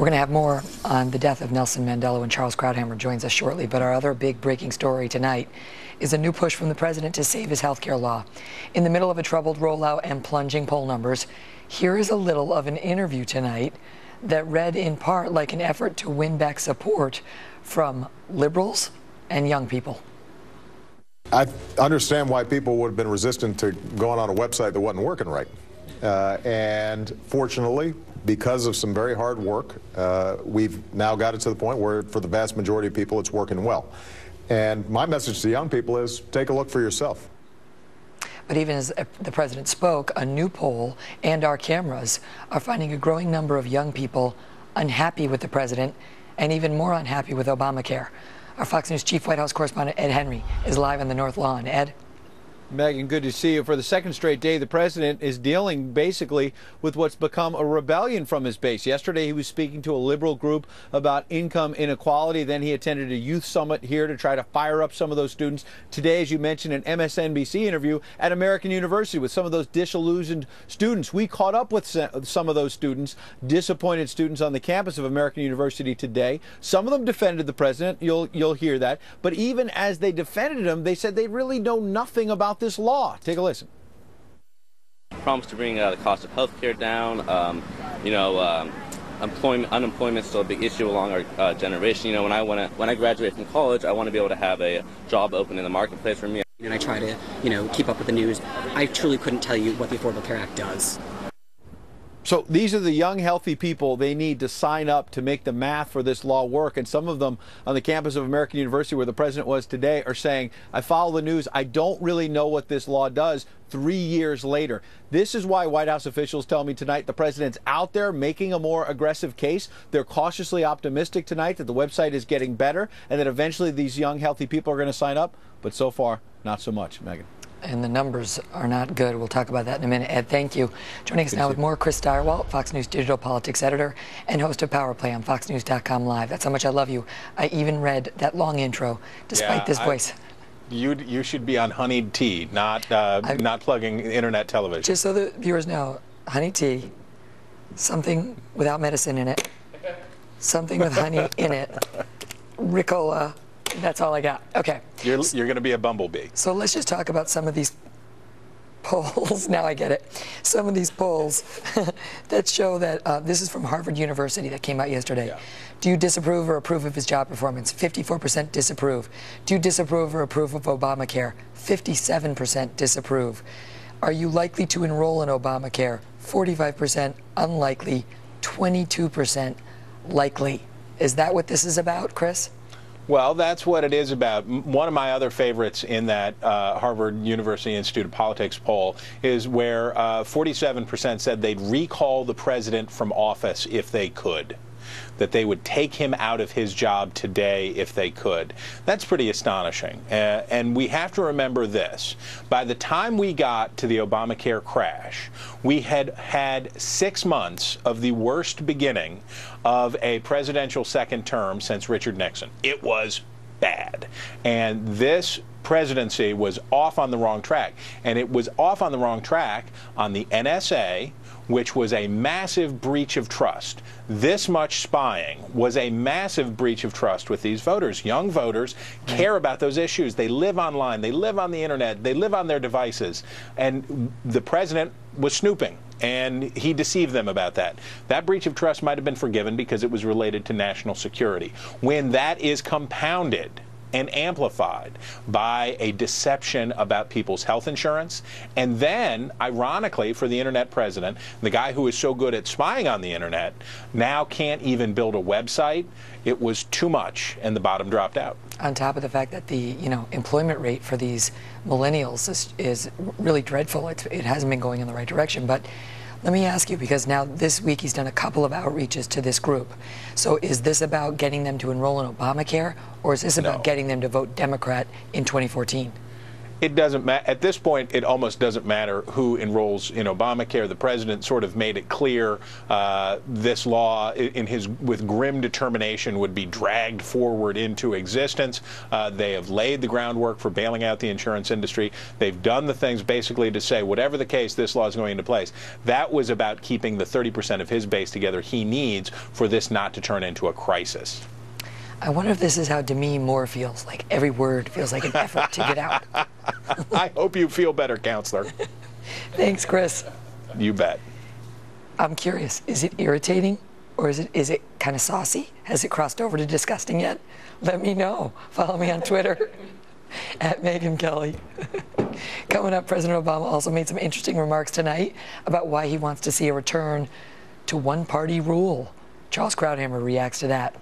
We're going to have more on the death of Nelson Mandela when Charles Krauthammer joins us shortly. But our other big breaking story tonight is a new push from the president to save his health care law. In the middle of a troubled rollout and plunging poll numbers, here is a little of an interview tonight that read in part like an effort to win back support from liberals and young people. I understand why people would have been resistant to going on a website that wasn't working right. And fortunately, because of some very hard work, we've now got it to the point where for the vast majority of people it's working well. And my message to young people is take a look for yourself. But even as the president spoke, a new poll and our cameras are finding a growing number of young people unhappy with the president and even more unhappy with Obamacare. Our Fox News chief White House correspondent Ed Henry is live on the North Lawn. Ed? Megyn, good to see you. For the second straight day, the president is dealing basically with what's become a rebellion from his base. Yesterday, he was speaking to a liberal group about income inequality. Then he attended a youth summit here to try to fire up some of those students. Today, as you mentioned, an MSNBC interview at American University with some of those disillusioned students. We caught up with some of those students, disappointed students on the campus of American University today. Some of them defended the president. You'll hear that. But even as they defended him, they said they really know nothing about this law. Take a listen. Promised to bring the cost of health care down. Unemployment's still a big issue along our generation. When I graduate from college, I want to be able to have a job open in the marketplace for me. And I try to, keep up with the news. I truly couldn't tell you what the Affordable Care Act does. So these are the young, healthy people they need to sign up to make the math for this law work. And some of them on the campus of American University, where the president was today, are saying, I follow the news. I don't really know what this law does 3 years later. This is why White House officials tell me tonight the president's out there making a more aggressive case. They're cautiously optimistic tonight that the website is getting better and that eventually these young, healthy people are going to sign up. But so far, not so much. Megyn. And the numbers are not good. We'll talk about that in a minute. Ed, thank you. Joining us now with more, Chris Stirewalt, Fox News digital politics editor and host of Power Play on FoxNews.com Live. That's how much I love you. I even read that long intro, despite this voice. You should be on honeyed tea, not plugging internet television. Just so the viewers know, honey tea, something without medicine in it, something with honey in it, Ricola. That's all I got. Okay. You're going to be a bumblebee. So let's just talk about some of these polls. Now I get it. Some of these polls that show that this is from Harvard University that came out yesterday. Yeah. Do you disapprove or approve of his job performance? 54% disapprove. Do you disapprove or approve of Obamacare? 57% disapprove. Are you likely to enroll in Obamacare? 45% unlikely. 22% likely. Is that what this is about, Chris? Well, that's what it is about. One of my other favorites in that Harvard University Institute of Politics poll is where 47% said they'd recall the president from office if they could, that they would take him out of his job today if they could. That's pretty astonishing. And we have to remember this. By the time we got to the Obamacare crash, we had had 6 months of the worst beginning of a presidential second term since Richard Nixon. It was bad. And this presidency was off on the wrong track. And it was off on the wrong track on the NSA, which was a massive breach of trust. This much spying was a massive breach of trust with these voters. Young voters care about those issues. They live online. They live on the internet. They live on their devices. And the president was snooping, and he deceived them about that. That breach of trust might have been forgiven because it was related to national security. When that is compounded and amplified by a deception about people's health insurance, and then, ironically, for the internet president, the guy who is so good at spying on the internet now can't even build a website, it was too much, and the bottom dropped out. On top of the fact that the employment rate for these millennials is really dreadful. It hasn't been going in the right direction. But let me ask you, because now this week he's done a couple of outreaches to this group. So is this about getting them to enroll in Obamacare, or is this about getting them to vote Democrat in 2014? It doesn't matter. At this point, it almost doesn't matter who enrolls in Obamacare. The president sort of made it clear this law, with grim determination, would be dragged forward into existence. They have laid the groundwork for bailing out the insurance industry. They've done the things basically to say, whatever the case, this law is going into place. That was about keeping the 30% of his base together he needs for this not to turn into a crisis. I wonder if this is how Demi Moore feels. Like every word feels like an effort to get out. I hope you feel better, Counselor. Thanks, Chris. You bet. I'm curious, is it irritating or is it kind of saucy? Has it crossed over to disgusting yet? Let me know. Follow me on Twitter at Megyn Kelly. Coming up, President Obama also made some interesting remarks tonight about why he wants to see a return to one-party rule. Charles Krauthammer reacts to that.